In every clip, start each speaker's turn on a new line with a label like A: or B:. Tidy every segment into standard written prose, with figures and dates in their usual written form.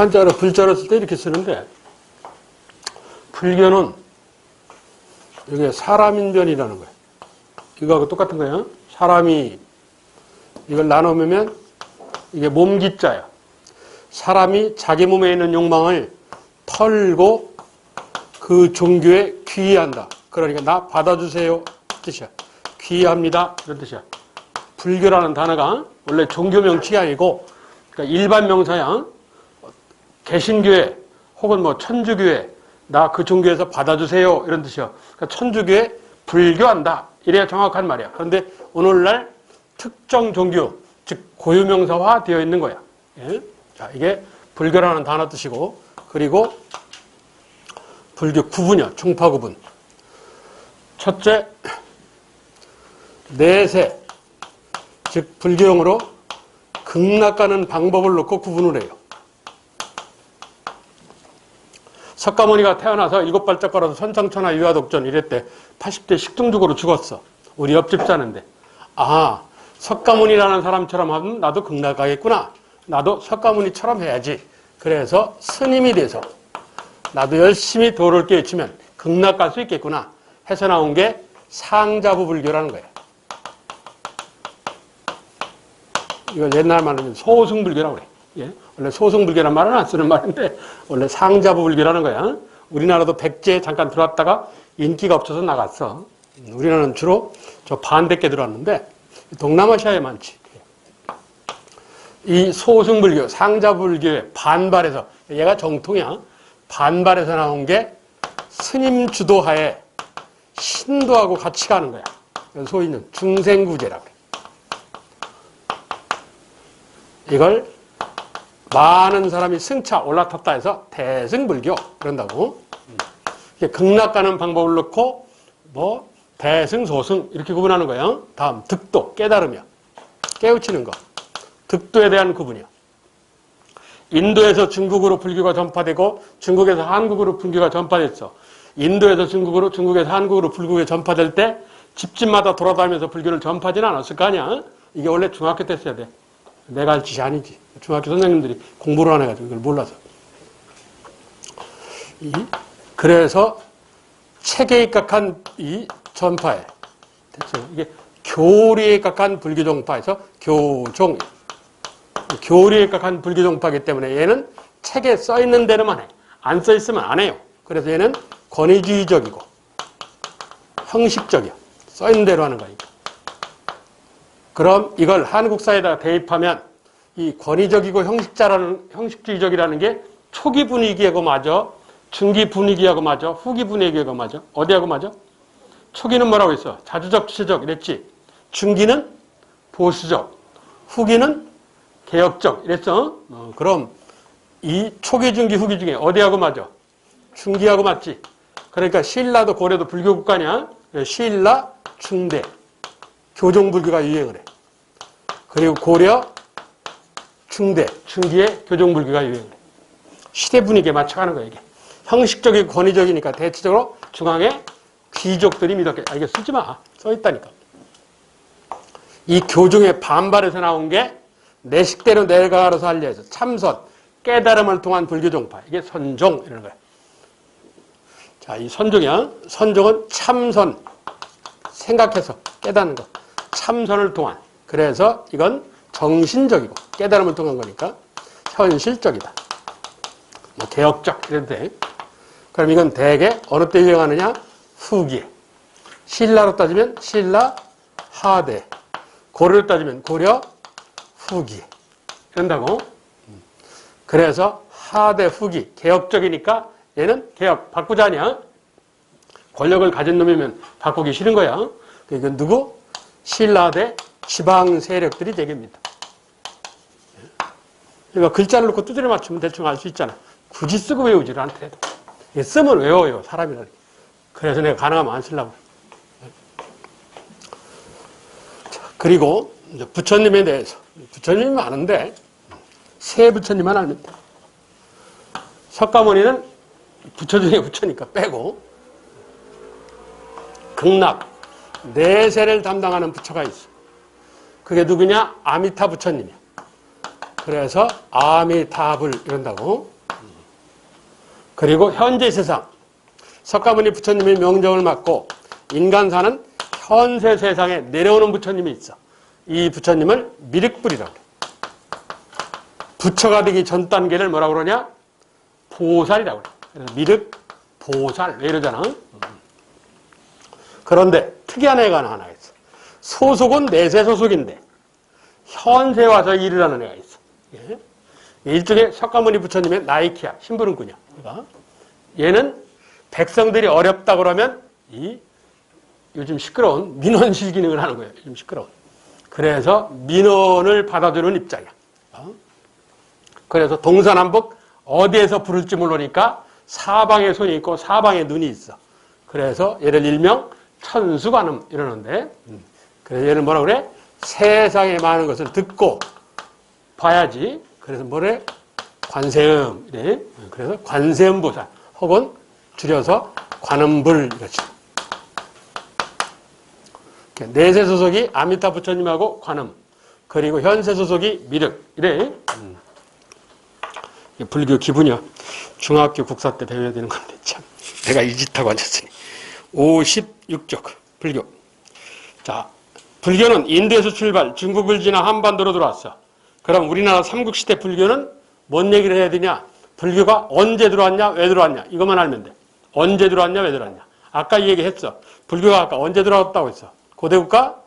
A: 한자로 불자로 쓸 때 이렇게 쓰는데, 불교는 이게 사람인변이라는 거예요. 이거하고 똑같은 거예요. 사람이 이걸 나누면 이게 몸기자야. 사람이 자기 몸에 있는 욕망을 털고 그 종교에 귀의한다. 그러니까 나 받아주세요 뜻이야. 귀의합니다 이런 뜻이야. 불교라는 단어가 원래 종교 명칭이 아니고 그러니까 일반 명사야. 개신교회 혹은 뭐 천주교회 나 그 종교에서 받아주세요 이런 뜻이야. 그러니까 천주교에 불교한다 이래야 정확한 말이야. 그런데 오늘날 특정 종교 즉 고유명사화 되어 있는 거야. 예? 자, 이게 불교라는 단어 뜻이고, 그리고 불교 구분이야. 중파 구분. 첫째, 내세 즉 불교용어로 극락가는 방법을 놓고 구분을 해요. 석가모니가 태어나서 7발짝 걸어서 선상천하 유아독전 이랬대. 80대 식중독으로 죽었어. 우리 옆집 사는데. 아, 석가모니라는 사람처럼 하면 나도 극락 가겠구나. 나도 석가모니처럼 해야지. 그래서 스님이 돼서 나도 열심히 도를 깨우치면 극락 갈 수 있겠구나 해서 나온 게 상자부 불교라는 거예요. 이걸 옛날 말로 소승불교라고 그래. 예? 원래 소승불교란 말은 안 쓰는 말인데 원래 상자부 불교라는 거야. 우리나라도 백제에 잠깐 들어왔다가 인기가 없어서 나갔어. 우리나라는 주로 저 반백계 들어왔는데 동남아시아에 많지. 이 소승불교, 상자불교의 반발에서, 얘가 정통이야. 반발에서 나온 게 스님 주도하에 신도하고 같이 가는 거야. 소위 중생구제라고 해. 이걸 많은 사람이 승차 올라탔다 해서 대승불교 그런다고. 극락 가는 방법을 넣고 뭐 대승, 소승 이렇게 구분하는 거예요. 다음 득도, 깨달으며 깨우치는 거. 득도에 대한 구분이요. 인도에서 중국으로 불교가 전파되고 중국에서 한국으로 불교가 전파됐어. 인도에서 중국으로, 중국에서 한국으로 불교가 전파될 때 집집마다 돌아다니면서 불교를 전파하지는 않았을 거 아니야. 이게 원래 중학교 때 써야 돼. 내가 할 짓이 아니지. 중학교 선생님들이 공부를 안 해가지고 이걸 몰라서. 그래서 체계에 입각한 이 전파에 됐죠. 이게 교리에 입각한 불교 종파에서 교종. 교리에 입각한 불교 종파이기 때문에 얘는 책에 써 있는 대로만 해. 안 써 있으면 안 해요. 그래서 얘는 권위주의적이고 형식적이야. 써 있는 대로 하는 거니까. 그럼 이걸 한국사에다가 대입하면 이 권위적이고 형식주의적이라는 게 초기 분위기하고 맞아, 중기 분위기하고 맞아, 후기 분위기하고 맞아. 어디하고 맞아? 초기는 뭐라고 했어? 자주적, 주체적 이랬지. 중기는 보수적, 후기는 개혁적 이랬어. 그럼 이 초기, 중기, 후기 중에 어디하고 맞아? 중기하고 맞지. 그러니까 신라도 고려도 불교 국가냐? 신라, 중대, 교종불교가 유행을 해. 그리고 고려, 중대, 중기에 교종불교가 유행을 해. 시대 분위기에 맞춰가는 거야 이게. 형식적이고 권위적이니까 대체적으로 중앙에 귀족들이 믿었게. 이거 쓰지 마. 써있다니까. 이 교종의 반발에서 나온 게 내 식대로 내가 알아서 하려 해서 참선, 깨달음을 통한 불교 종파. 이게 선종 이러는 거야. 자, 이 선종이야. 선종은 참선, 생각해서 깨닫는 것. 참선을 통한. 그래서 이건 정신적이고 깨달음을 통한 거니까 현실적이다. 뭐 개혁적 이래도 돼. 그럼 이건 대개 어느 때 유행하느냐? 후기에. 신라로 따지면 신라 하대. 고려로 따지면 고려 후기. 이런다고. 그래서 하대 후기. 개혁적이니까 얘는 개혁. 바꾸자 하냐? 권력을 가진 놈이면 바꾸기 싫은 거야. 이건 누구? 신라대 지방 세력들이 되겠습니다. 그러니까 글자를 놓고 두드려 맞추면 대충 알 수 있잖아. 굳이 쓰고 외우지를 않더라도. 쓰면 외워요. 사람이라는 게. 그래서 내가 가능하면 안 쓰려고. 자, 그리고 이제 부처님에 대해서. 부처님이 많은데 세 부처님만 알면 돼. 석가모니는 부처 중에 부처니까 빼고 극락, 내세를 담당하는 부처가 있어. 그게 누구냐? 아미타 부처님이야. 그래서 아미타불 이런다고. 그리고 현재 세상. 석가모니 부처님이 명정을 맡고 인간 사는 현세 세상에 내려오는 부처님이 있어. 이 부처님을 미륵불이라고 그래. 부처가 되기 전 단계를 뭐라고 그러냐? 보살이라고 그래. 그래서 미륵, 보살 왜 이러잖아. 그런데 특이한 애가 하나 있어. 소속은 내세 소속인데 현세 와서 일을 하는 애가 있어. 예? 일종의 석가모니 부처님의 나이키야. 심부름꾼이야. 얘는 백성들이 어렵다 그러면 이 요즘 시끄러운 민원실 기능을 하는 거예요. 요즘 시끄러운. 그래서 민원을 받아주는 입장이야. 그래서 동서남북 어디에서 부를지 모르니까 사방에 손이 있고 사방에 눈이 있어. 그래서 얘를 일명 천수관음 이러는데, 그래서 얘는 뭐라 그래? 세상에 많은 것을 듣고 봐야지. 그래서 뭐래? 관세음 이래. 그래서 관세음보살 혹은 줄여서 관음불 이렇지. 내세 소속이 아미타 부처님하고 관음, 그리고 현세 소속이 미륵 이래. 불교 기분이야. 중학교 국사 때 배워야 되는 건데 참 내가 이 짓하고 앉았으니. 56쪽 불교. 자, 불교는 인도에서 출발 중국을 지나 한반도로 들어왔어. 그럼 우리나라 삼국시대 불교는 뭔 얘기를 해야 되냐? 불교가 언제 들어왔냐, 왜 들어왔냐, 이것만 알면 돼. 언제 들어왔냐, 왜 들어왔냐. 아까 이 얘기했어. 불교가 아까 언제 들어왔다고 했어. 고대국가,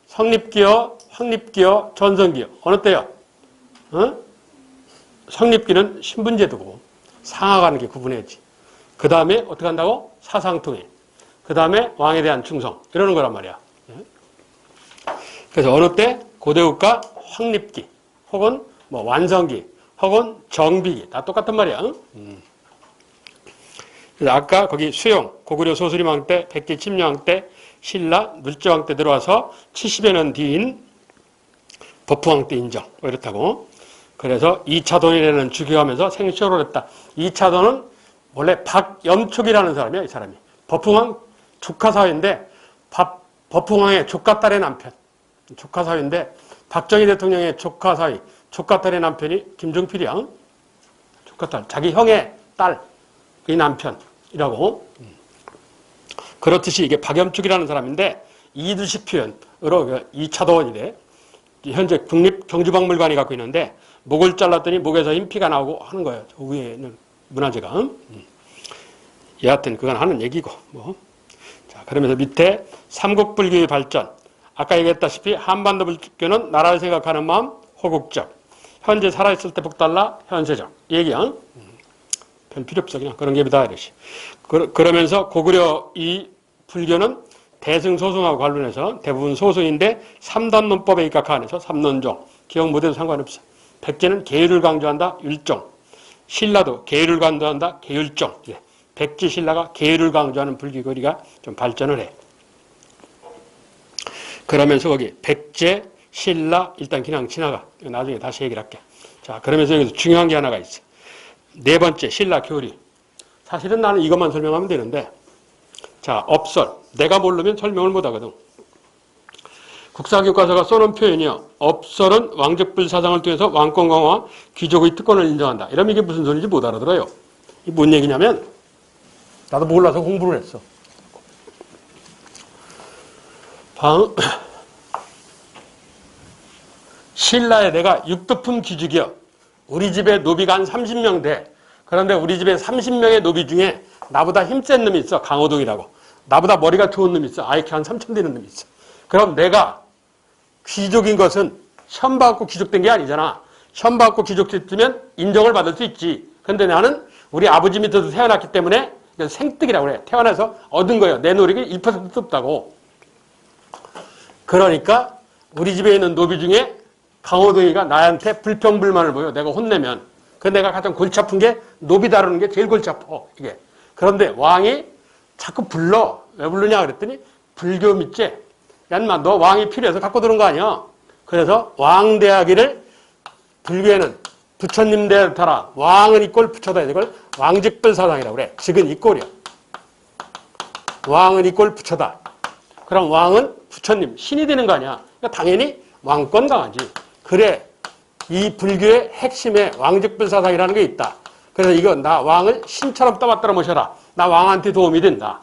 A: 성립기어, 확립기어, 전성기어. 어느 때요? 성립기는 신분제도고 상하가는 게 구분해야지. 그 다음에 어떻게 한다고? 사상통일. 그 다음에 왕에 대한 충성. 이러는 거란 말이야. 그래서 어느 때? 고대국가, 확립기, 혹은 뭐 완성기, 혹은 정비기. 다 똑같단 말이야. 그래서 아까 거기 수용, 고구려 소수림왕 때, 백제 침략왕 때, 신라, 물제왕 때 들어와서 70여 년 뒤인 법부왕 때 인정. 뭐 이렇다고. 그래서 2차 돈이라는 주교하면서 생쇼를 했다. 2차 돈은 원래 박염촉이라는 사람이야, 이 사람이. 법부왕 조카사위인데, 법부왕의 조카딸의 남편. 조카사위인데, 박정희 대통령의 조카사위, 조카딸의 남편이 김종필이야. 조카딸, 자기 형의 딸, 이 남편이라고. 그렇듯이 이게 박염축이라는 사람인데 이두시 표현으로 2차 도원이래. 현재 국립경주박물관이 갖고 있는데 목을 잘랐더니 목에서 흰 피가 나오고 하는 거예요. 저 위에는 문화재가. 여하튼 그건 하는 얘기고 뭐. 자, 그러면서 밑에 삼국불교의 발전. 아까 얘기했다시피 한반도 불교는 나라를 생각하는 마음 호국적. 현재 살아있을 때 복달라 현세적. 얘기야. 별 필요 없어. 그냥 그런 게 다 이러시. 그러면서 고구려 이 불교는 대승소승하고 관련해서 대부분 소승인데 삼단론법에 입각하면서 삼론종. 기억 못해도 상관없어. 백제는 계율을 강조한다. 율종. 신라도 계율을 강조한다. 계율종. 백제 신라가 계율을 강조하는 불교거리가 좀 발전을 해. 그러면서 거기 백제, 신라 일단 그냥 지나가. 나중에 다시 얘기를 할게. 자, 그러면서 여기서 중요한 게 하나가 있어. 네 번째, 신라 교리. 사실은 나는 이것만 설명하면 되는데, 자, 업설. 내가 모르면 설명을 못 하거든. 국사교과서가 써놓은 표현이요. 업설은 왕적불 사상을 통해서 왕권 강화, 귀족의 특권을 인정한다. 이러면 이게 무슨 소리인지 못 알아들어요. 이게 뭔 얘기냐면, 나도 몰라서 공부를 했어. 신라에 내가 육두품 귀족이요. 우리 집에 노비가 한 30명 돼. 그런데 우리 집에 30명의 노비 중에 나보다 힘센 놈이 있어. 강호동이라고. 나보다 머리가 좋은 놈이 있어. IQ 한 3천 되는 놈이 있어. 그럼 내가 귀족인 것은 시험 받고 귀족된 게 아니잖아. 시험 받고 귀족됐으면 인정을 받을 수 있지. 근데 나는 우리 아버지 밑에서 태어났기 때문에 이건 생뜨기라고 그래. 태어나서 얻은 거예요. 내 노력이 1%도 없다고. 그러니까 우리 집에 있는 노비 중에 강호동이가 나한테 불평불만을 보여. 내가 혼내면. 그 내가 가장 골치 아픈 게 노비 다루는 게 제일 골치 아파. 이게. 그런데 왕이 자꾸 불러. 왜 부르냐 그랬더니 불교 믿지? 야 인마 너 왕이 필요해서 갖고 들은 거 아니야. 그래서 왕대하기를 불교에는 부처님 대하라. 왕은 이꼴 부처다. 이걸 왕직불 사상이라고 그래. 즉은 이꼴이야. 왕은 이꼴 부처다. 그럼 왕은 부처님, 신이 되는 거 아니야. 그러니까 당연히 왕권 강하지. 그래, 이 불교의 핵심에 왕직불 사상이라는 게 있다. 그래서 이거 나 왕을 신처럼 떠받들어 모셔라. 나 왕한테 도움이 된다.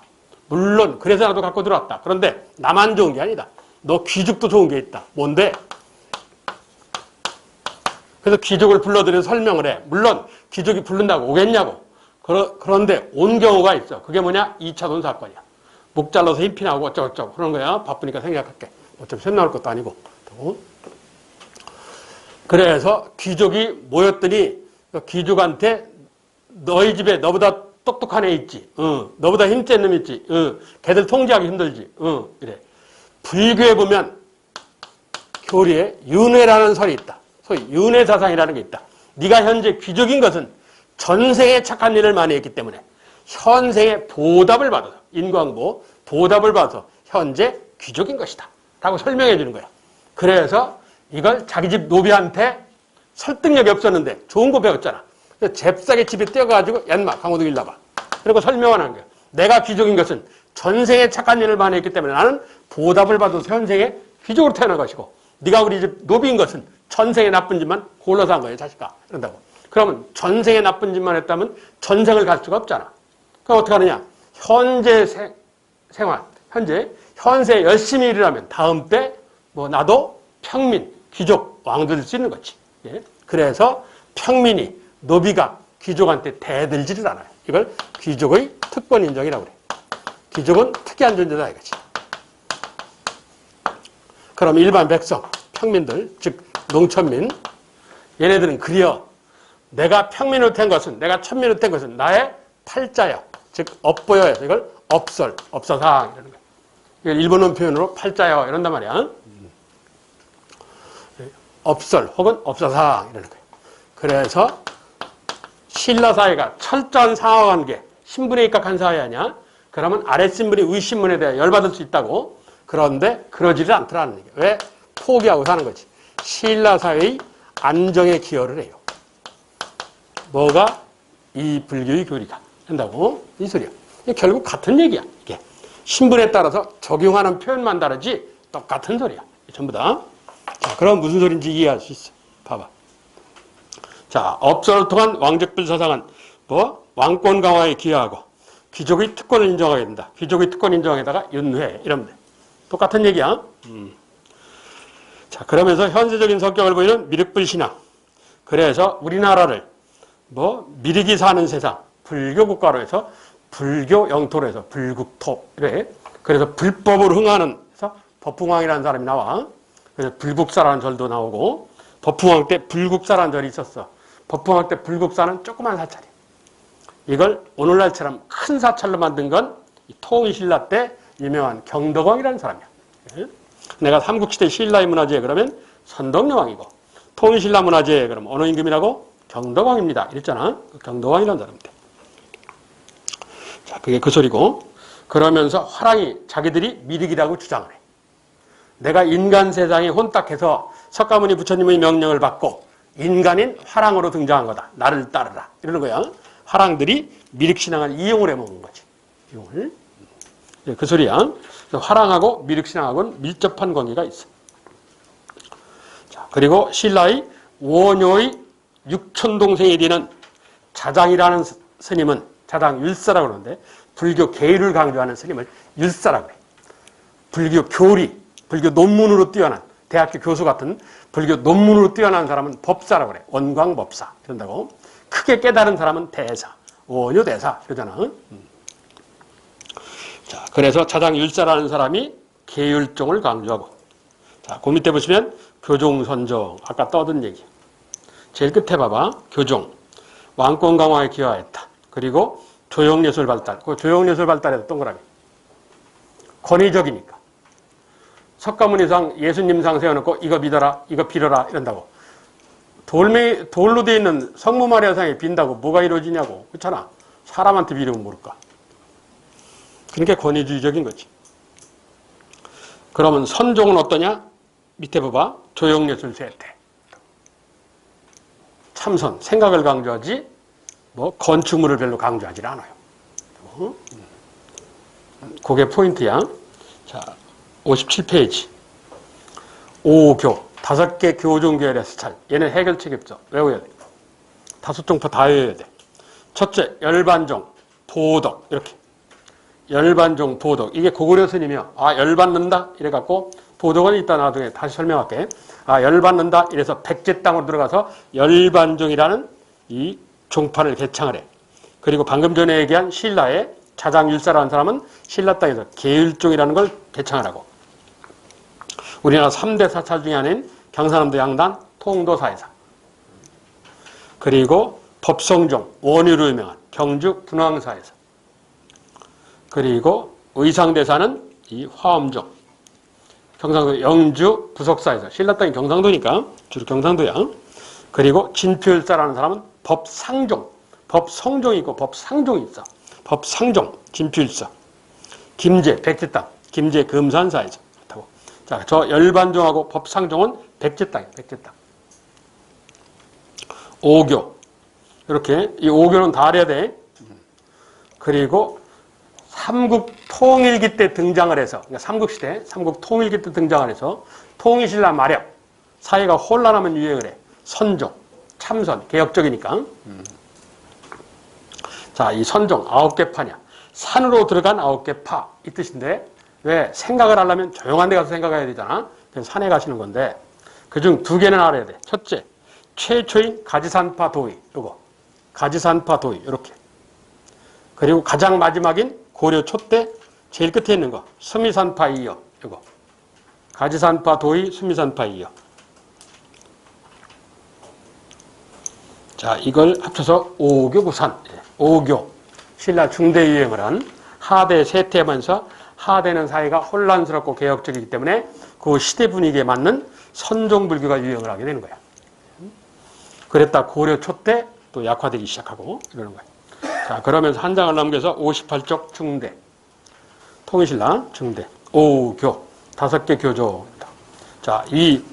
A: 물론 그래서 나도 갖고 들어왔다. 그런데 나만 좋은 게 아니다. 너 귀족도 좋은 게 있다. 뭔데? 그래서 귀족을 불러들여 설명을 해. 물론 귀족이 부른다고 오겠냐고. 그런데 온 경우가 있어. 그게 뭐냐? 2차돈 사건이야. 목 잘라서 힘피 나오고 어쩌고저쩌고 그런 거야. 바쁘니까 생각할게. 어차피 쇳 나올 것도 아니고. 그래서 귀족이 모였더니 귀족한테 너희 집에 너보다 똑똑한 애 있지. 너보다 힘센 놈 있지. 걔들 통제하기 힘들지. 이래. 불교에 보면 교리에 윤회라는 설이 있다. 소위 윤회 사상이라는 게 있다. 네가 현재 귀족인 것은 전생에 착한 일을 많이 했기 때문에 현생에 보답을 받아서 인광보 보답을 받아서 현재 귀족인 것이다. 라고 설명해 주는 거야. 그래서 이걸 자기 집 노비한테 설득력이 없었는데 좋은 거 배웠잖아. 잽싸게 집에 뛰어가지고 얀마 강호동 일로 와봐. 그리고 설명하는 거야. 내가 귀족인 것은 전생에 착한 일을 많이 했기 때문에 나는 보답을 받아서 현생에 귀족으로 태어난 것이고 네가 우리 집 노비인 것은 전생에 나쁜 짓만 골라서 한 거야 자식아. 그런다고. 그러면 전생에 나쁜 짓만 했다면 전생을 갈 수가 없잖아. 그럼 어떻게 하느냐. 현재 생활, 현세 열심히 일을 다음 때 뭐 나도 평민, 귀족, 왕도 될 수 있는 거지. 예? 그래서 평민이 노비가 귀족한테 대들지를 않아요. 이걸 귀족의 특권 인정이라고 그래. 귀족은 특이한 존재다 이거지. 그럼 일반 백성, 평민들, 즉 농천민, 얘네들은 그리어 내가 평민으로 된 것은, 내가 천민으로 된 것은 나의 팔자여, 즉 업보여에서 이걸 업설, 업사상 이라는 거야. 이걸 일본어 표현으로 팔자여 이런단 말이야. 업설 혹은 업사상 이라는 거야. 그래서 신라 사회가 철저한 상하관계, 신분에 입각한 사회 아니야? 그러면 아랫신분이 윗신분에 대해 열받을 수 있다고. 그런데 그러지를 않더라는 얘기야. 왜? 포기하고 사는 거지. 신라 사회의 안정에 기여를 해요. 뭐가? 이 불교의 교리가 한다고 이 소리야. 결국 같은 얘기야. 이게 신분에 따라서 적용하는 표현만 다르지 똑같은 소리야. 전부 다. 자, 그럼 무슨 소리인지 이해할 수 있어. 봐봐. 자, 업설을 통한 왕적불 사상은 뭐 왕권 강화에 기여하고 귀족의 특권을 인정하게 된다. 귀족의 특권 인정에다가 윤회 이러면 돼. 똑같은 얘기야. 자, 그러면서 현세적인 성격을 보이는 미륵불 신앙. 그래서 우리나라를 뭐 미륵이 사는 세상, 불교 국가로 해서 불교 영토로 해서 불국토 이래. 그래서 불법을 흥하는 해서 법흥왕이라는 사람이 나와. 그래서 불국사라는 절도 나오고 법흥왕 때 불국사라는 절이 있었어. 법흥왕 때 불국사는 조그만 사찰이야. 이걸 오늘날처럼 큰 사찰로 만든 건 통일신라 때 유명한 경덕왕이라는 사람이야. 내가 삼국시대 신라의 문화재에 그러면 선덕여왕이고 통일신라 문화재에 그러면 어느 임금이라고? 경덕왕입니다. 이랬잖아. 경덕왕이라는 사람인데. 자, 그게 그 소리고. 그러면서 화랑이 자기들이 미륵이라고 주장을 해. 내가 인간 세상에 혼탁해서 석가모니 부처님의 명령을 받고 인간인 화랑으로 등장한 거다. 나를 따르라. 이러는 거야. 화랑들이 미륵신앙을 이용을 해먹는 거지. 이용을. 그 소리야. 화랑하고 미륵신앙하고는 밀접한 관계가 있어. 자, 그리고 신라의 원효의 육촌동생이 되는 자장이라는 스님은 자장 율사라고 그러는데 불교 계율을 강조하는 스님을 율사라고 해. 불교 교리, 불교 논문으로 뛰어난 대학교 교수 같은 불교 논문으로 뛰어난 사람은 법사라고 그래. 원광법사 이런다고. 크게 깨달은 사람은 대사, 원효대사 이러잖아. 자, 그래서 자장 율사라는 사람이 계율종을 강조하고. 자, 그 밑에 보시면 교종선종 아까 떠든 얘기. 제일 끝에 봐봐. 교종 왕권 강화에 기여했다. 그리고 조형예술 발달. 그 조형예술 발달에도 동그라미. 권위적이니까. 석가모니상 예수님상 세워놓고 이거 믿어라, 이거 빌어라 이런다고. 돌로 되어 있는 성모 마리아상에 빈다고 뭐가 이루어지냐고. 그렇잖아. 사람한테 빌으면 모를까. 그러니까 권위주의적인 거지. 그러면 선종은 어떠냐? 밑에 봐봐. 조형예술 세태. 참선, 생각을 강조하지 뭐 건축물을 별로 강조하지 않아요. 그게 포인트야. 자, 57페이지. 5교, 5개 교종계열의 수찰. 얘는 해결책이 없어. 외워야 돼. 다섯 종파 다 외워야 돼. 첫째, 열반종, 도덕. 이렇게. 열반종, 도덕. 이게 고구려 스님이요. 아, 열받는다? 이래갖고, 도덕은 이따 나중에 다시 설명할게. 아, 열받는다? 이래서 백제 땅으로 들어가서 열반종이라는 이 종판을 개창을 해. 그리고 방금 전에 얘기한 신라의 자장율사라는 사람은 신라 땅에서 계율종이라는 걸 개창을 하고, 우리나라 3대 사찰 중에 하나인 경상남도 양단 통도사에서, 그리고 법성종, 원유로 유명한 경주 분황사에서, 그리고 의상대사는 이 화엄종, 경상도 영주 부석사에서, 신라 땅이 경상도니까 주로 경상도야. 그리고 진표율사라는 사람은 법상종, 법성종이 있고 법상종이 있어. 법상종, 진표율사. 김제, 백제 땅, 김제 금산사에서. 그렇다고. 자, 저 열반종하고 법상종은 백제 땅이에요. 백제 땅. 오교. 이렇게 이 오교는 다 알아야 돼. 그리고 삼국 통일기 때 등장을 해서, 그러니까 삼국시대, 삼국 통일기 때 등장을 해서 통일신라 말약, 사회가 혼란하면 유행을 해. 선종, 참선, 개혁적이니까. 자, 이 선종 9개 파냐. 산으로 들어간 9개 파, 이 뜻인데, 왜 생각을 하려면 조용한 데 가서 생각해야 되잖아. 그래서 산에 가시는 건데, 그중 2개는 알아야 돼. 첫째, 최초인 가지산파 도의, 요거. 가지산파 도의, 요렇게. 그리고 가장 마지막인 고려 초때 제일 끝에 있는 거, 수미산파 이어, 요거. 가지산파 도의, 수미산파 이어. 자, 이걸 합쳐서 오교구산. 오교. 신라 중대 유행을 한 하대 세태하면서 하대는 사회가 혼란스럽고 개혁적이기 때문에 그 시대 분위기에 맞는 선종불교가 유행을 하게 되는 거야. 그랬다 고려 초때 또 약화되기 시작하고 이러는 거야. 자, 그러면서 한 장을 넘겨서 58쪽 중대. 통일신라 중대. 오교. 5개 교조입니다. 자, 이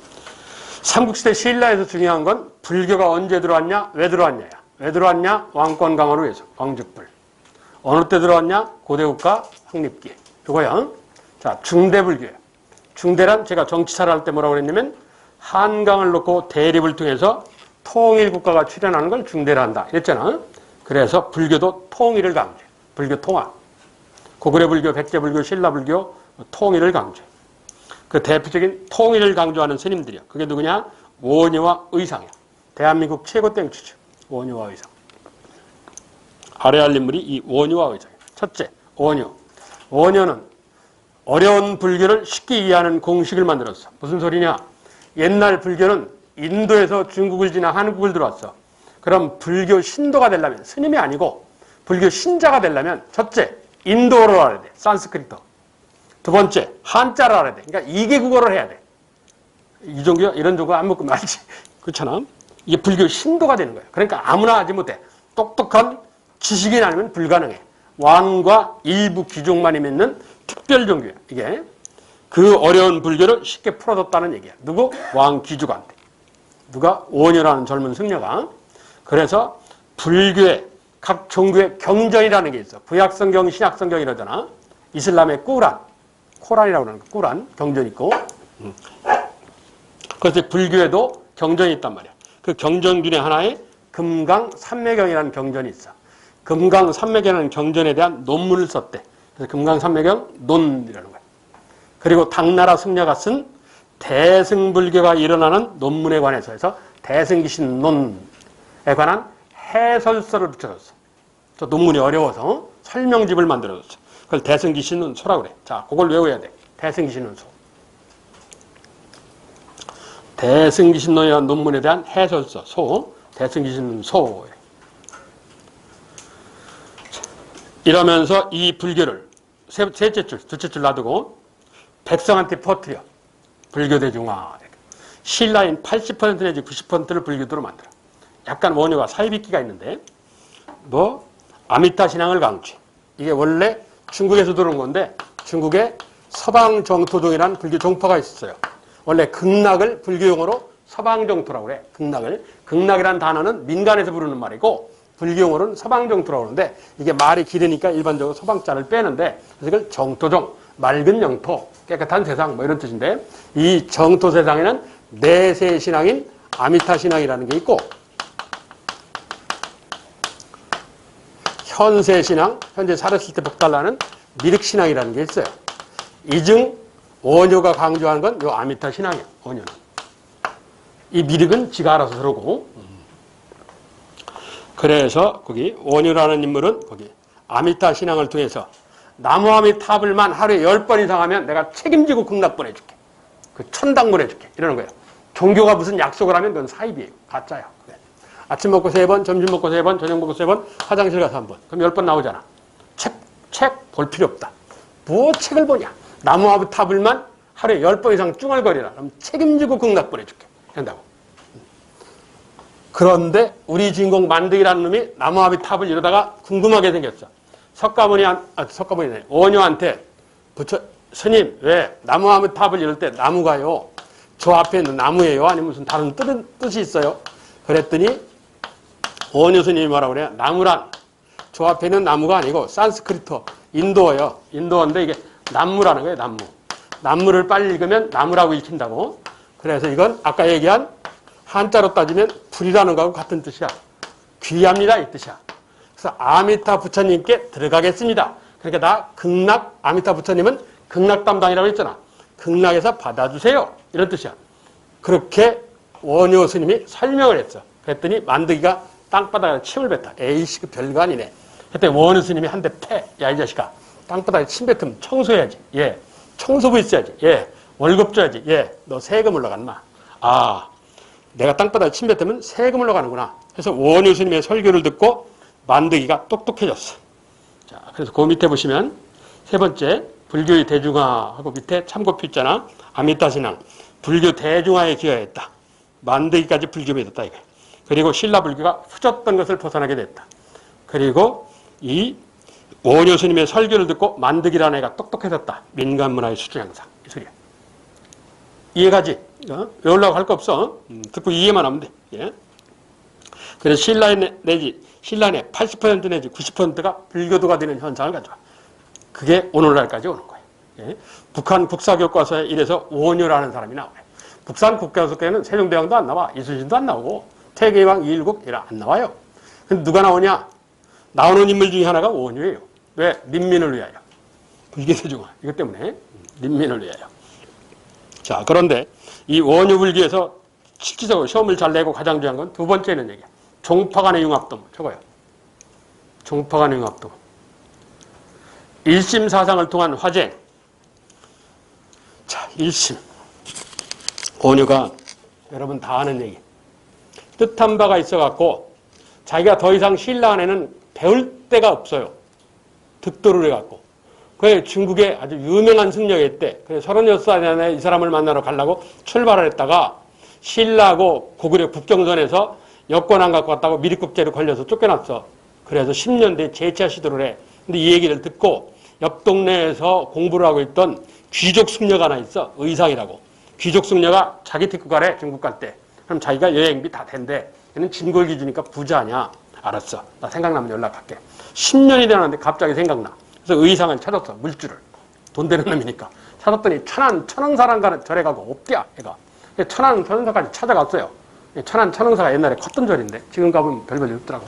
A: 삼국시대 신라에서 중요한 건 불교가 언제 들어왔냐, 왜 들어왔냐야. 왜 들어왔냐? 왕권 강화를 위해서. 왕족불. 어느 때 들어왔냐? 고대국가 확립기에. 이거야. 자, 중대불교야. 중대란 제가 정치사를 할 때 뭐라고 그랬냐면 한강을 놓고 대립을 통해서 통일국가가 출현하는 걸 중대라 한다. 이랬잖아. 그래서 불교도 통일을 강조해. 불교 통합. 고구려불교, 백제불교, 신라불교 통일을 강조해. 그 대표적인 통일을 강조하는 스님들이야. 그게 누구냐? 원효와 의상이야. 대한민국 최고 땡추죠. 원효와 의상. 알아야 할 인물이 이 원효와 의상이야. 첫째, 원효. 원효는 어려운 불교를 쉽게 이해하는 공식을 만들었어. 무슨 소리냐? 옛날 불교는 인도에서 중국을 지나 한국을 들어왔어. 그럼 불교 신도가 되려면, 스님이 아니고 불교 신자가 되려면 첫째, 인도어를 알아야 돼. 산스크리트. 두 번째, 한자를 알아야 돼. 그러니까 2개 국어를 해야 돼. 이 종교, 이런 종교 안 먹고 말지. 그렇잖아. 이게 불교 신도가 되는 거야. 그러니까 아무나 하지 못해. 똑똑한 지식인 아니면 불가능해. 왕과 일부 귀족만이 믿는 특별 종교야. 이게 그 어려운 불교를 쉽게 풀어줬다는 얘기야. 누구? 왕 귀족한테. 누가? 원효라는 젊은 승려가. 그래서 불교의 각 종교의 경전이라는 게 있어. 구약성경, 신약성경 이러잖아. 이슬람의 꾸란, 코란이라고 그러는 거. 꾸란 경전이 있고. 그래서 불교에도 경전이 있단 말이야. 그 경전 중에 하나에 금강산매경이라는 경전이 있어. 금강산매경이라는 경전에 대한 논문을 썼대. 그래서 금강산매경 논이라는 거야. 그리고 당나라 승려가 쓴 대승불교가 일어나는 논문에 관해서 해서 대승기신론에 관한 해설서를 붙여줬어. 저 논문이 어려워서 설명집을 만들어줬어. 그걸 대승기신론소라고 그래. 자, 그걸 외워야 돼. 대승기신론소. 대승기신론이라는 논문에 대한 해설서, 소, 대승기신론소. 이러면서 이 불교를 셋째 줄, 둘째 줄 놔두고 백성한테 퍼뜨려. 불교 대중화. 신라인 80% 내지 90%를 불교도로 만들어. 약간 원효가 사이비기가 있는데, 아미타 신앙을 강조해. 이게 원래 중국에서 들어온 건데, 중국에 서방정토종이라는 불교 종파가 있었어요. 원래 극락을 불교용어로 서방정토라고 그래. 극락을. 극락이라는 단어는 민간에서 부르는 말이고, 불교용어로는 서방정토라고 그러는데, 이게 말이 길으니까 일반적으로 서방자를 빼는데, 그래서 이걸 정토종, 맑은 영토, 깨끗한 세상, 이런 뜻인데, 이 정토 세상에는 내세 신앙인 아미타 신앙이라는 게 있고, 현세신앙, 현재 살았을 때 복달라는 미륵신앙이라는 게 있어요. 이중 원효가 강조하는 건 요 아미타 신앙이에요. 원효는. 이 미륵은 지가 알아서 들어오고. 그래서 거기 원효라는 인물은 거기 아미타 신앙을 통해서 나무아미타불만 하루에 10번 이상 하면 내가 책임지고 극락 보내줄게. 그 천당 보내줄게. 이러는 거예요. 종교가 무슨 약속을 하면 그건 사입이에요. 가짜야. 아침 먹고 3번, 점심 먹고 3번, 저녁 먹고 3번, 화장실 가서 1번. 그럼 10번 나오잖아. 책 볼 필요 없다. 뭐 책을 보냐. 나무아미타불만 하루에 10번 이상 쭝얼거리라. 그럼 책임지고 극락 보내줄게. 한다고. 그런데 우리 주인공 만득이라는 놈이 나무아미탑을 이러다가 궁금하게 생겼어. 석가모니 원효한테 스님 왜 나무아미탑을 이럴 때 나무가요 저 앞에 있는 나무예요? 아니면 무슨 다른 뜻이 있어요? 그랬더니 원효 스님이 뭐라고 그래요? 나무란 저 앞에 있는 나무가 아니고 산스크리트 인도어예요. 인도어인데 이게 나무라는 거예요. 나무. 나무를 빨리 읽으면 나무라고 읽힌다고. 그래서 이건 아까 얘기한 한자로 따지면 불이라는 거하고 같은 뜻이야. 귀합니다 이 뜻이야. 그래서 아미타 부처님께 들어가겠습니다. 그러니까 나 극락, 아미타 부처님은 극락 담당이라고 했잖아. 극락에서 받아주세요. 이런 뜻이야. 그렇게 원효 스님이 설명을 했어. 그랬더니 만득이가 땅바닥에 침을 뱉다. 에이씨, 그 별거 아니네. 그때 원효 스님이 한 대 패. 야, 이 자식아. 땅바닥에 침 뱉으면 청소해야지. 예. 청소부 있어야지. 예. 월급 줘야지. 예. 너 세금 올라갔나? 아, 내가 땅바닥에 침 뱉으면 세금 올라가는구나. 그래서 원효 스님의 설교를 듣고 만득이가 똑똑해졌어. 자, 그래서 그 밑에 보시면 세 번째, 불교의 대중화하고 밑에 참고표 있잖아. 아미타 신앙. 불교 대중화에 기여했다. 만득이까지 불교 믿었다 이거야. 그리고 신라 불교가 후졌던 것을 벗어나게 됐다. 그리고 이 원효 스님의 설교를 듣고 만득이라는 애가 똑똑해졌다. 민간 문화의 수준 향상. 이 소리야. 이해가지? 외우려고 할 거 없어. 듣고 이해만 하면 돼. 예. 그래서 신라 내 80% 내지 90%가 불교도가 되는 현상을 가져와. 그게 오늘날까지 오는 거예요. 예. 북한 국사교과서에 이래서 원효라는 사람이 나와요. 북한 국사교과서에는 세종대왕도 안 나와. 이순신도 안 나오고 태계왕 이일국 이라 안 나와요. 근데 누가 나오냐? 나오는 인물 중에 하나가 원효예요. 왜? 민민을 위하여. 불교대중화. 이것 때문에 민민을 위하여. 자, 그런데 이 원효 불교에서 실질적으로 시험을 잘 내고 가장 중요한 건 두 번째는 얘기야. 종파 간의 융합동. 저거요. 종파 간의 융합동. 일심 사상을 통한 화제. 자, 일심. 원효가 여러분 다 아는 얘기. 뜻한 바가 있어갖고 자기가 더 이상 신라 안에는 배울 데가 없어요. 득도를 해갖고. 그게 중국의 아주 유명한 승려였대. 그래서 36살에 이 사람을 만나러 가려고 출발을 했다가 신라하고 고구려 국경선에서 여권 안 갖고 왔다고 미리국제로 걸려서 쫓겨났어. 그래서 10년 뒤에 재차 시도를 해. 근데 이 얘기를 듣고 옆 동네에서 공부를 하고 있던 귀족 승려가 하나 있어. 의상이라고. 귀족 승려가 자기 데리고 가래. 중국 갈 때. 그럼 자기가 여행비 다 된대. 얘는 진골기 주니까 부자 아니야. 알았어. 나 생각나면 연락할게. 10년이 되었는데 갑자기 생각나. 그래서 의상을 찾았어. 물줄을. 돈 되는 놈이니까. 찾았더니 천왕사랑 가는 절에 가고 없대야. 얘가. 천왕사까지 찾아갔어요. 천왕사가 옛날에 컸던 절인데 지금 가보면 별별 없더라고.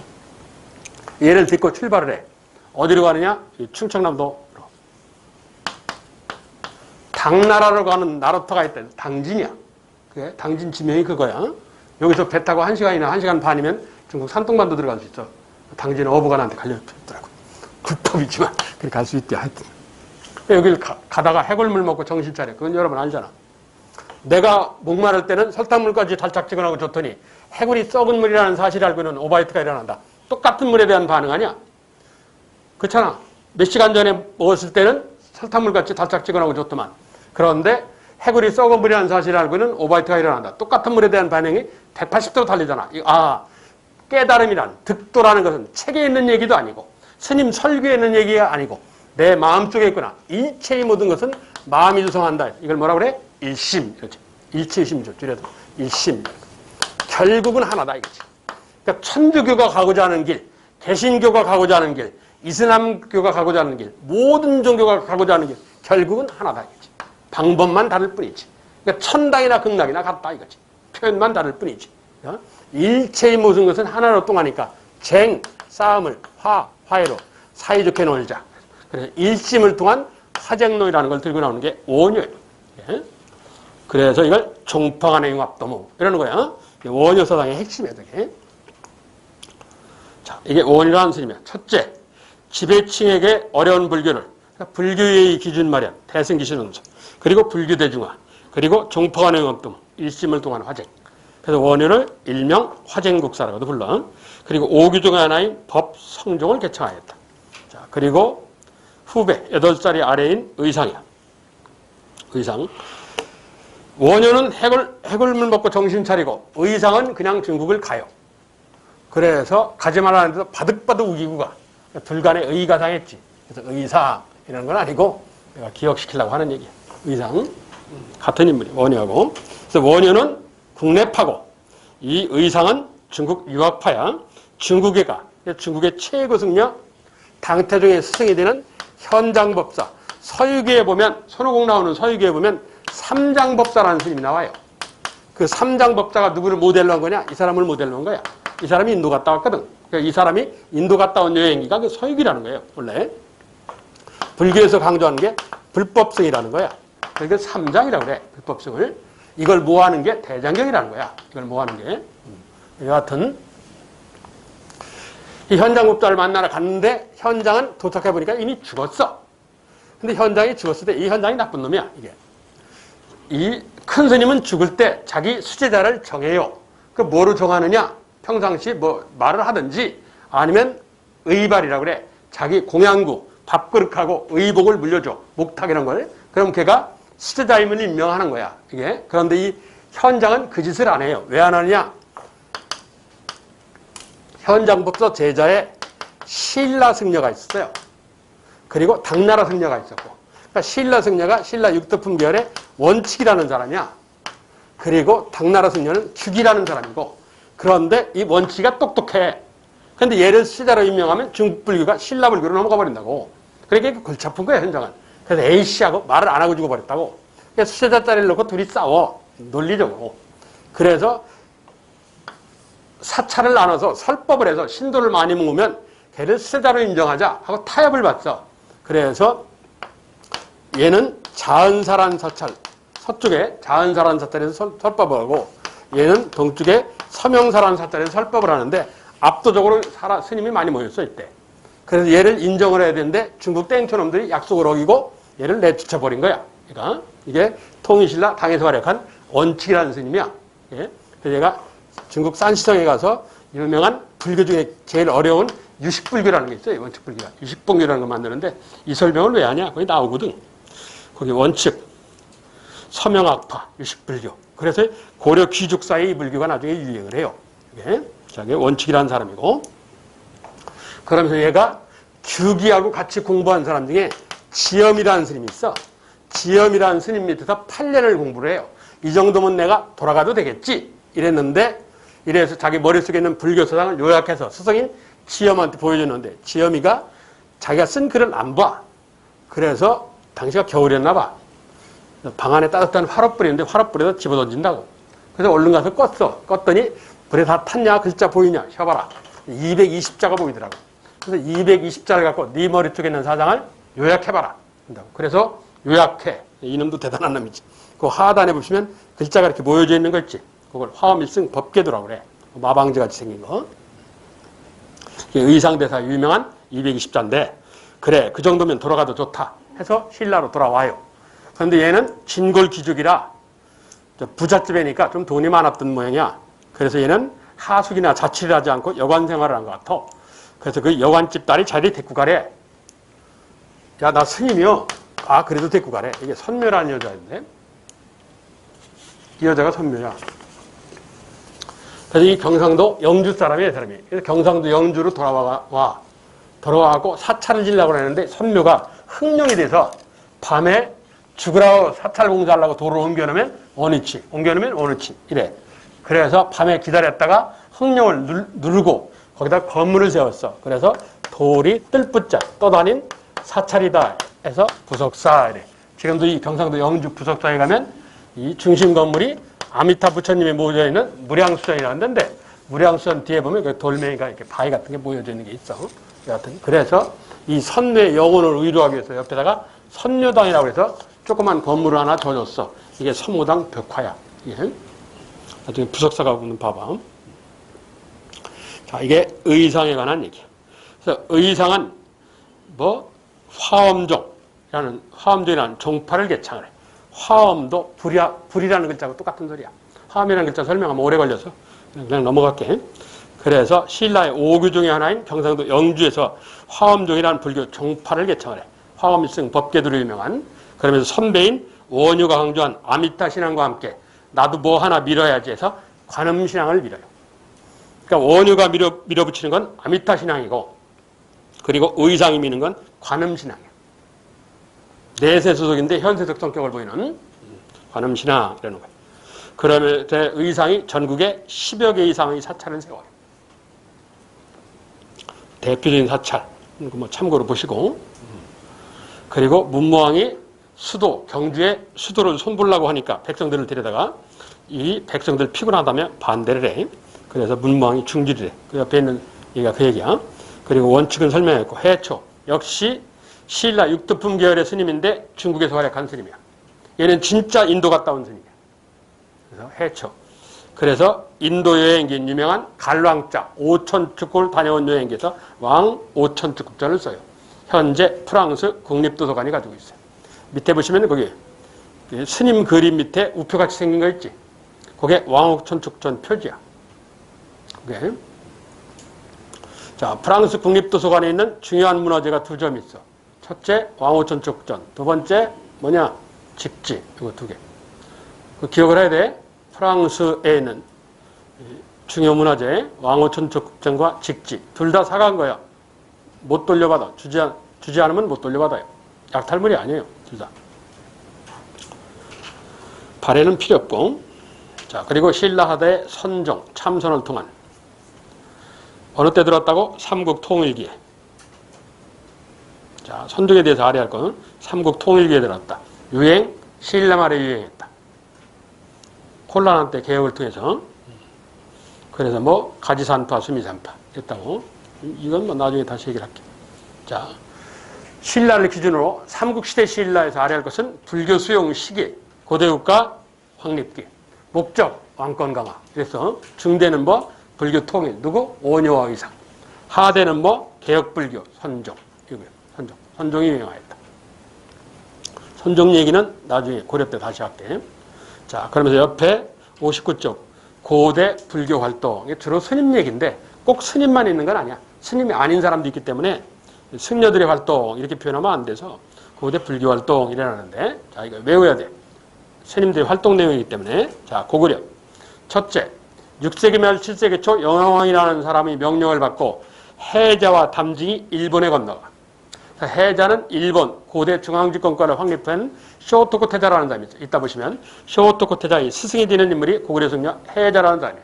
A: 얘를 딛고 출발을 해. 어디로 가느냐? 충청남도로. 당나라로 가는 나루터가 있대. 당진이야. 그게 당진 지명이 그거야. 여기서 배 타고 1시간이나 1시간 반이면 중국 산둥반도 들어갈 수 있어. 당진 어부간한테 갈려있더라고. 불법이지만 그렇게 갈 수 있대. 하여튼. 여길 가다가 해골물 먹고 정신 차려. 그건 여러분 알잖아. 내가 목마를 때는 설탕물까지 달짝지근하고 줬더니 해골이 썩은 물이라는 사실을 알고 있는 오바이트가 일어난다. 똑같은 물에 대한 반응 아니야? 그렇잖아. 몇 시간 전에 먹었을 때는 설탕물같이 달짝지근하고 줬더만. 그런데 해골이 썩은 물이라는 사실을 알고 있는 오바이트가 일어난다. 똑같은 물에 대한 반응이 180도로 달리잖아. 아, 깨달음이란, 득도라는 것은 책에 있는 얘기도 아니고 스님 설교에 있는 얘기가 아니고 내 마음속에 있구나. 일체의 모든 것은 마음이 조성한다. 이걸 뭐라 그래? 일심. 이렇게. 일체심이죠. 줄여서. 일심. 결국은 하나다 이거지. 그러니까 천주교가 가고자 하는 길, 개신교가 가고자 하는 길, 이슬람교가 가고자 하는 길, 모든 종교가 가고자 하는 길, 결국은 하나다 이거지. 방법만 다를 뿐이지. 그러니까 천당이나 극락이나 같다 이거지. 표현만 다를 뿐이지. 일체의 모든 것은 하나로 통하니까 쟁, 싸움을, 화해로 사이좋게 놀자. 그래서 일심을 통한 화쟁론이라는 걸 들고 나오는 게 원효예요. 예? 그래서 이걸 종파간의 융합도무 이러는 거야. 원효 사상의 핵심이에요. 이게. 자, 이게 원효라는 스님이야. 첫째, 지배층에게 어려운 불교를 그러니까 불교의 기준 마련, 대승기신운서, 그리고 불교 대중화, 그리고 종파간의 융합도무, 일심을 통한 화쟁. 그래서 원효를 일명 화쟁국사라고도 불러. 그리고 오규 중 하나인 법성종을 개창하였다. 자, 그리고 후배 8살이 아래인 의상이야. 의상. 원효는 해골물 먹고 정신 차리고 의상은 그냥 중국을 가요. 그래서 가지 말라는데도 바득바득 우기고 가. 둘간에 의가 상했지. 그래서 의상 이런 건 아니고 내가 기억시키려고 하는 얘기야. 의상. 같은 인물이 원효하고. 그래서 원효는 국내파고 이 의상은 중국 유학파야. 중국에 가. 중국의 최고 승려 당태종의 스승이 되는 현장법사. 서유기에 보면 손오공 나오는 서유기에 보면 삼장법사라는 스님이 나와요. 그 삼장법사가 누구를 모델로 한 거냐? 이 사람을 모델로 한 거야. 이 사람이 인도 갔다 왔거든. 그러니까 이 사람이 인도 갔다 온 여행기가 그 서유기라는 거예요. 원래 불교에서 강조하는 게 불법성이라는 거야. 그러니까 삼장이라고 그래. 불법성을. 이걸 모아하는 게 대장경이라는 거야. 이걸 모아하는 게. 여하튼 이 현장법사를 만나러 갔는데 현장은 도착해보니까 이미 죽었어. 근데 현장이 죽었을 때 이 현장이 나쁜 놈이야. 이게. 이 큰 스님은 죽을 때 자기 수제자를 정해요. 그 뭐로 정하느냐? 평상시 뭐 말을 하든지 아니면 의발이라고 그래. 자기 공양구, 밥그릇하고 의복을 물려줘. 목탁 이런 걸. 그럼 걔가 수제자임을 임명하는 거야. 이게. 그런데 이 현장은 그 짓을 안 해요. 왜 안 하느냐? 현장법사 제자에 신라 승려가 있었어요. 그리고 당나라 승려가 있었고. 그러니까 신라 승려가 신라 육도품 계열의 원칙이라는 사람이야. 그리고 당나라 승려는 규기라는 사람이고. 그런데 이 원칙이가 똑똑해. 그런데 얘를 수제자로 임명하면 중국 불교가 신라 불교로 넘어가 버린다고. 그러니까 골치 아픈 거야, 현장은. 그래서 A씨하고 말을 안 하고 죽어버렸다고. 그래서 수제자 자리를 놓고 둘이 싸워. 논리적으로. 그래서 사찰을 나눠서 설법을 해서 신도를 많이 모으면 걔를 수제자로 인정하자 하고 타협을 봤어. 그래서 얘는 자은사란 사찰, 서쪽에 자은사란 사찰에서 설법을 하고 얘는 동쪽에 서명사란 사찰에서 설법을 하는데 압도적으로 스님이 많이 모였어 이때. 그래서 얘를 인정을 해야 되는데 중국 땡초놈들이 약속을 어기고 얘를 내쫓아버린 거야. 그러니까 이게 통일신라 당에서 활약한 원칙이라는 스님이야. 예? 그래서 얘가 중국 산시성에 가서 유명한 불교 중에 제일 어려운 유식불교라는 게 있어요. 원칙불교가. 유식봉교라는 걸 만드는데 이 설명을 왜 하냐? 거기 나오거든. 거기 원칙, 서명학파, 유식불교. 그래서 고려 귀족 사이의 이 불교가 나중에 유행을 해요. 이게 자기 원칙이라는 사람이고. 그러면서 얘가 규기하고 같이 공부한 사람 중에 지엄이라는 스님이 있어. 지엄이라는 스님 밑에서 8년을 공부를 해요. 이 정도면 내가 돌아가도 되겠지. 이랬는데 이래서 자기 머릿속에 있는 불교 사상을 요약해서 스승인 지엄한테 보여줬는데 지엄이가 자기가 쓴 글을 안 봐. 그래서 당시가 겨울이었나 봐. 방 안에 따뜻한 화롯불이 있는데 화롯불에다 집어던진다고. 그래서 얼른 가서 껐어. 껐더니 불에 다 탔냐? 글자 보이냐? 셔봐라. 220자가 보이더라고. 그래서 220자를 갖고 네 머릿속에 있는 사상을 요약해봐라. 그래서 요약해. 이놈도 대단한 놈이지. 그 하단에 보시면 글자가 이렇게 모여져 있는 거 있지. 그걸 화엄일승 법계도라고 그래. 마방지같이 생긴 거. 의상대사 유명한 220자인데 그래 그 정도면 돌아가도 좋다 해서 신라로 돌아와요. 그런데 얘는 진골 귀족이라 부잣집이니까 좀 돈이 많았던 모양이야. 그래서 얘는 하숙이나 자취를 하지 않고 여관 생활을 한 것 같아. 그래서 그 여관집 딸이 자리를 데리고 가래. 야, 나 스님이요. 아, 그래도 데리고 가래. 이게 선묘라는 여자인데 이 여자가 선묘야. 그래서 이 경상도 영주 사람이에요, 사람이. 그래서 경상도 영주로 돌아와갖고 사찰을 지려고 했는데 선묘가 흥룡이 돼서 밤에 죽으라고 사찰 공사하려고 도로 옮겨놓으면 원위치, 옮겨놓으면 원위치 이래. 그래서 밤에 기다렸다가 흥룡을 누르고 거기다 건물을 세웠어. 그래서 돌이 뜰붙자 떠다닌 사찰이다 해서 부석사 이래. 지금도 이 경상도 영주 부석사에 가면 이 중심 건물이 아미타 부처님이 모여져 있는 무량수전이라는 데인데 무량수전 뒤에 보면 그 돌멩이가 이렇게 바위 같은 게 모여져 있는 게 있어. 여하튼 그래서 이 선녀의 영혼을 위로하기 위해서 옆에다가 선녀당이라고 해서 조그만 건물을 하나 줘줬어. 이게 선무당 벽화야. 예. 나중에 부석사가 보면 봐봐. 자, 이게 의상에 관한 얘기야. 그래서 의상은 뭐 화엄종이라는 종파를 개창을 해. 화엄도 불이라는 글자하고 똑같은 소리야. 화엄이라는 글자 설명하면 오래 걸려서 그냥 넘어갈게. 그래서 신라의 5교 중에 하나인 경상도 영주에서 화엄종이라는 불교 종파를 개창을 해. 화엄일승 법계도로 유명한. 그러면서 선배인 원유가 강조한 아미타 신앙과 함께 나도 뭐 하나 밀어야지 해서 관음 신앙을 밀어요. 그러니까 원유가 밀어붙이는 건 아미타 신앙이고, 그리고 의상이 미는 건 관음 신앙이야. 내세 소속인데 현세적 성격을 보이는 관음 신앙이라는 거예요. 그러면 의상이 전국에 10여 개 이상의 사찰을 세워요. 대표적인 사찰, 뭐 참고로 보시고. 그리고 문무왕이 수도, 경주에 수도를 손보려고 하니까 백성들을 데려다가 이 백성들 피곤하다며 반대를 해. 그래서 문무왕이 중지를 해. 그 옆에 있는 얘기가 그 얘기야. 그리고 원칙은 설명했고, 해초. 역시 신라 육두품 계열의 스님인데 중국에서 활약한 스님이야. 얘는 진짜 인도 갔다 온 스님이야. 그래서 해초. 그래서 인도 여행기인 유명한 갈왕자 5천축국을 다녀온 여행기에서 왕 5천축국전을 써요. 현재 프랑스 국립도서관이 가지고 있어요. 밑에 보시면 거기 스님 그림 밑에 우표같이 생긴 거 있지? 그게 왕 5천축전 표지야. 그게. 자, 프랑스 국립도서관에 있는 중요한 문화재가 2점 있어. 첫째, 왕 5천축전. 두 번째, 뭐냐? 직지. 이거 2개. 그 기억을 해야 돼. 프랑스에 있는 중요 문화재, 왕 5천축전과 직지. 둘 다 사간 거야. 못 돌려받아. 주지 않으면 못 돌려받아요. 약탈물이 아니에요. 둘 다. 발해는 필요 없고. 자, 그리고 신라하대의 선종, 참선을 통한 어느 때 들었다고? 삼국 통일기에. 자, 선종에 대해서 알아야 할 건 삼국 통일기에 들었다. 유행, 신라 말에 유행했다. 콜라난 때 개혁을 통해서. 그래서 뭐 가지산파, 수미산파 했다고. 이건 뭐 나중에 다시 얘기를 할게. 자, 신라를 기준으로 삼국시대 신라에서 알아야 할 것은 불교 수용 시기, 고대국가 확립기, 목적 왕권 강화. 그래서 중대는 뭐 불교 통일, 누구? 원효와 의상. 하대는 뭐 개혁불교, 선종. 이거예요. 선종이 유행하였다. 선종 얘기는 나중에 고려 때 다시 할게. 자, 그러면서 옆에 59쪽 고대 불교 활동. 이게 주로 스님 얘기인데 꼭 스님만 있는 건 아니야. 스님이 아닌 사람도 있기 때문에 승려들의 활동 이렇게 표현하면 안 돼서 고대 불교 활동 이래라는데, 자, 이거 외워야 돼. 스님들의 활동 내용이기 때문에. 자, 고구려. 첫째, 6세기 말 7세기 초 영왕이라는 사람이 명령을 받고 해자와 담징이 일본에 건너가. 해자는 일본 고대 중앙집권권을 확립한 쇼토코 태자라는 사람이 있어요. 이따 보시면 쇼토코 태자의 스승이 되는 인물이 고구려 승려 해자라는 사람이야.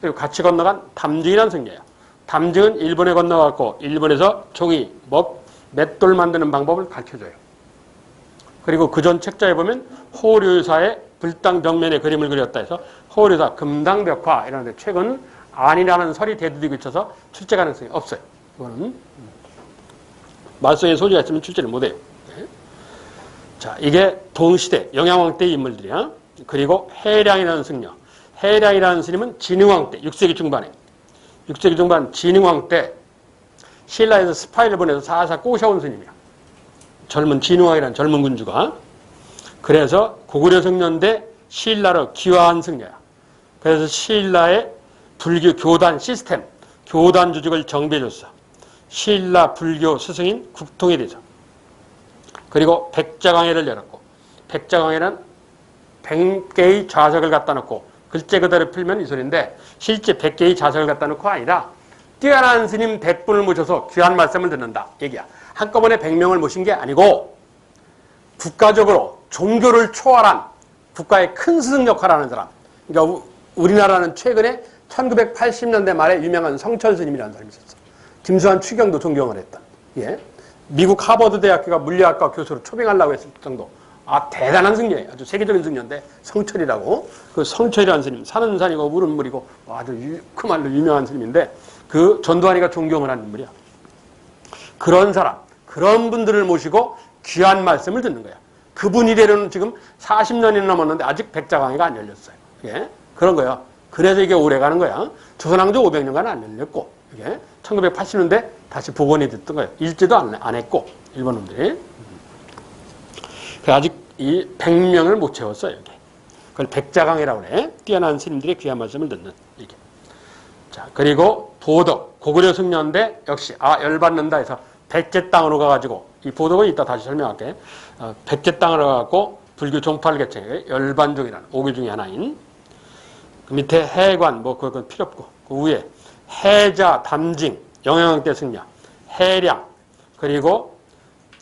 A: 그리고 같이 건너간 담징이라는 승려야. 담징은 일본에 건너갔고 일본에서 종이, 맷돌 만드는 방법을 가르쳐줘요. 그리고 그전 책자에 보면 호류사의 불당 벽면에 그림을 그렸다 해서 호류사 금당벽화 이라는데 최근 아니라는 설이 대두되고 있어서 출제 가능성이 없어요. 이거는 말썽에 소지가 있으면 출제를 못해요. 네. 자, 이게 동시대 영양왕 때의 인물들이야. 그리고 해량이라는 승려. 해량이라는 스님은 진흥왕 때 6세기 중반에 6세기 중반 진흥왕 때 신라에서 스파이를 보내서 사사 꼬셔온 스님이야. 젊은 진흥왕이라는 젊은 군주가. 그래서 고구려 승려인데 신라로 기화한 승려야. 그래서 신라의 불교 교단 시스템, 교단 조직을 정비해줬어. 신라 불교 스승인 국통에 대해서. 그리고 백자강해를 열었고, 백자강해는 100개의 좌석을 갖다 놓고 글재 그대로 풀면 이 소리인데 실제 100개의 좌석을 갖다 놓고 아니라 뛰어난 스님 100분을 모셔서 귀한 말씀을 듣는다 얘기야. 한꺼번에 100명을 모신 게 아니고 국가적으로 종교를 초월한 국가의 큰 스승 역할을 하는 사람. 그러니까 우리나라는 최근에 1980년대 말에 유명한 성철 스님이라는 사람이 있었어. 김수환 추경도 존경을 했다. 예. 미국 하버드 대학교가 물리학과 교수로 초빙하려고 했을 정도. 아, 대단한 승려예요. 아주 세계적인 승려인데 성철이라고. 그 성철이라는 스님, 산은 산이고 물은 물이고 아주 그말로 유명한 스님인데 그 전두환이가 존경을 하는 인물이야. 그런 사람, 그런 분들을 모시고 귀한 말씀을 듣는 거야. 그분 이래로는 지금 40년이 넘었는데 아직 백자강의가 안 열렸어요. 예? 그런 거야. 그래서 이게 오래 가는 거야. 조선왕조 500년간 안 열렸고, 이게 1980년대 다시 복원이 됐던 거예요. 일제도 안 했고, 일본 놈들이. 아직 이 100명을 못 채웠어요, 이게. 그걸 백자강이라고 그래. 뛰어난 스님들의 귀한 말씀을 듣는, 이게. 자, 그리고 보덕, 고구려 승려인데 역시, 열받는다 해서 백제 땅으로 가가지고, 이 보덕은 이따 다시 설명할게. 백제 땅으로 가갖고 불교 종파를 개척해. 열반종이라는 오교 중에 하나인. 그 밑에 해관, 그건 필요 없고. 그 위에 해자, 담징, 영양대 승려, 해량, 그리고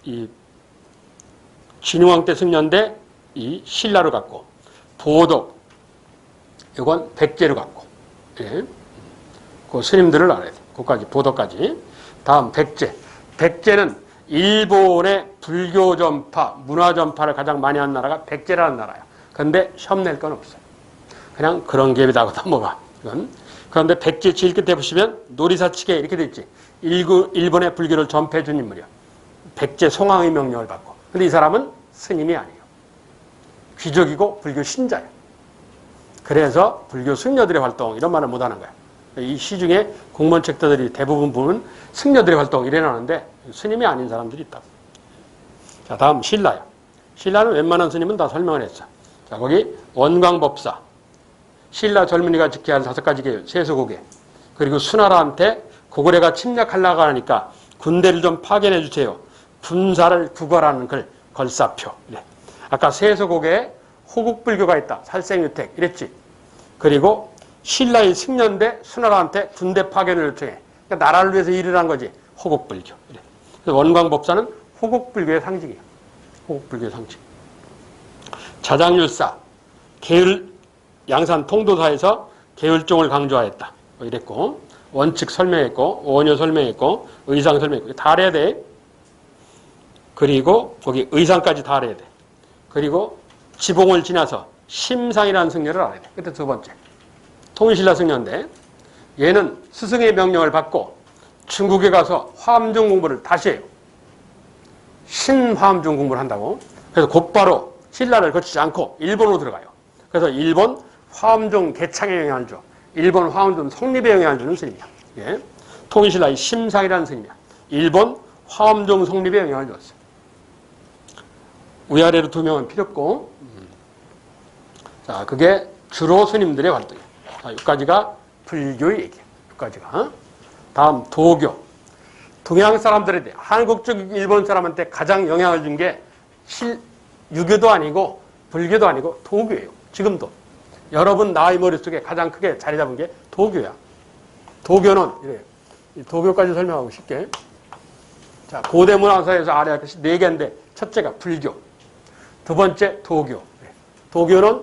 A: 이 진흥왕 때 승려인데 이 신라로 갔고, 보덕, 이건 백제로 갔고, 예. 그 스님들을 알아야 돼. 그까지, 보덕까지. 다음 백제. 백제는 일본의 불교 전파, 문화 전파를 가장 많이 한 나라가 백제라는 나라야. 그런데 시험 낼 건 없어요. 그냥 그런 갭이다고 넘어가. 이건. 그런데 백제 제일 끝에 보시면 노리사치계 이렇게 돼 있지. 일본의 불교를 전폐해 준 인물이야. 백제 송황의 명령을 받고. 근데 이 사람은 스님이 아니에요. 귀족이고 불교 신자야. 그래서 불교 승려들의 활동 이런 말을 못하는 거야. 이 시중에 공무원 책들이 대부분 보면 승려들의 활동 이래 나오는데 스님이 아닌 사람들이 있다. 자, 다음 신라야. 신라는 웬만한 스님은 다 설명을 했어. 자, 거기 원광법사. 신라 젊은이가 지켜야 할 5가지 계율, 세수고개. 그리고 수나라한테 고구려가 침략하려고 하니까 군대를 좀 파견해 주세요. 군사를 구걸하는 글, 걸사표. 이래. 아까 세수고개에 호국불교가 있다. 살생유택. 이랬지. 그리고 신라의 승려인데 수나라한테 군대 파견을 요청해. 그러니까 나라를 위해서 일을 한 거지. 호국불교. 이래. 그래서 원광법사는 호국불교의 상징이야. 호국불교의 상징. 자장율사. 계율, 양산 통도사에서 계율종을 강조하였다. 이랬고, 원칙 설명했고, 원효 설명했고, 의상 설명했고, 다 알아야 돼. 그리고 거기 의상까지 다 알아야 돼. 그리고 지봉을 지나서 심상이라는 승려를 알아야 돼. 그때 두 번째. 통일신라 승려인데, 얘는 스승의 명령을 받고 중국에 가서 화엄종 공부를 다시 해요. 신화엄종 공부를 한다고. 그래서 곧바로 신라를 거치지 않고 일본으로 들어가요. 그래서 일본 화엄종 개창에 영향을 줘. 일본 화엄종 성립에 영향을 주는 스님이야. 예. 통일신라의 심상이라는 스님이야. 일본 화엄종 성립에 영향을 줬어요. 위아래로 2명은 필요 없고. 자, 그게 주로 스님들의 활동이야. 자, 여기까지가 불교의 얘기야. 여기까지가. 다음 도교. 동양 사람들한테, 한국 쪽 일본 사람한테 가장 영향을 준 게 유교도 아니고 불교도 아니고 도교예요. 지금도. 여러분 나의 머릿속에 가장 크게 자리 잡은 게 도교야. 도교는 이래요. 도교까지 설명하고 쉽게. 자, 고대 문화사에서 알아야 할 것이 4개인데 첫째가 불교. 두 번째 도교. 도교는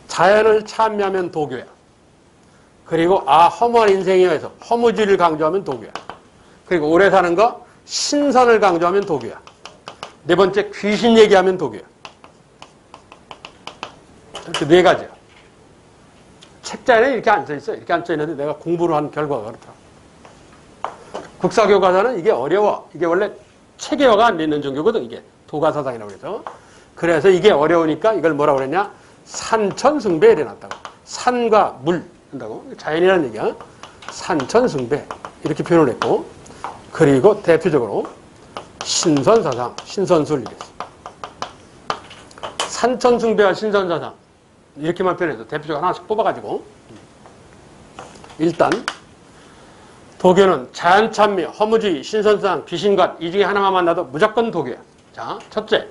A: 자연을 찬미하면 도교야. 그리고 허무한 인생에서 허무주의를 강조하면 도교야. 그리고 오래 사는 거 신선을 강조하면 도교야. 4번째 귀신 얘기하면 도교야. 이렇게 4가지야. 책자에는 이렇게 안 써있어. 이렇게 안 써있는데 내가 공부를 한 결과가 그렇다. 국사교과서는 이게 어려워. 이게 원래 체계화가 안 되는 종교거든. 이게 도가사상이라고 해서. 그래서 이게 어려우니까 이걸 뭐라고 그랬냐. 산천승배 이래놨다고. 산과 물 한다고. 자연이라는 얘기야. 산천승배 이렇게 표현을 했고, 그리고 대표적으로 신선사상, 신선술 이랬어. 산천승배와 신선사상 이렇게만 표현해서 대표적으로 하나씩 뽑아가지고, 일단 도교는 자연찬미, 허무주의, 신선사상, 귀신관 이 중에 하나만 만나도 무조건 도교야. 자, 첫째.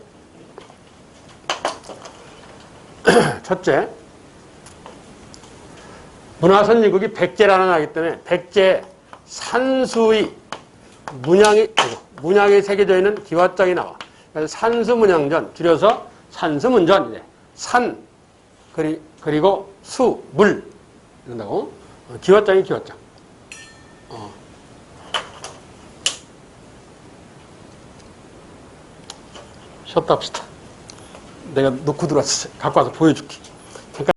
A: 문화선진국이 백제라는 나라이기 때문에 백제 산수의 문양이 새겨져 있는 기와장이 나와. 그래서 산수문양전, 줄여서 산수문전. 산, 그리고 수, 물 이런다고. 기와장이 기와장. 쉬었다 합시다. 내가 놓고 들어왔어. 갖고 와서 보여줄게.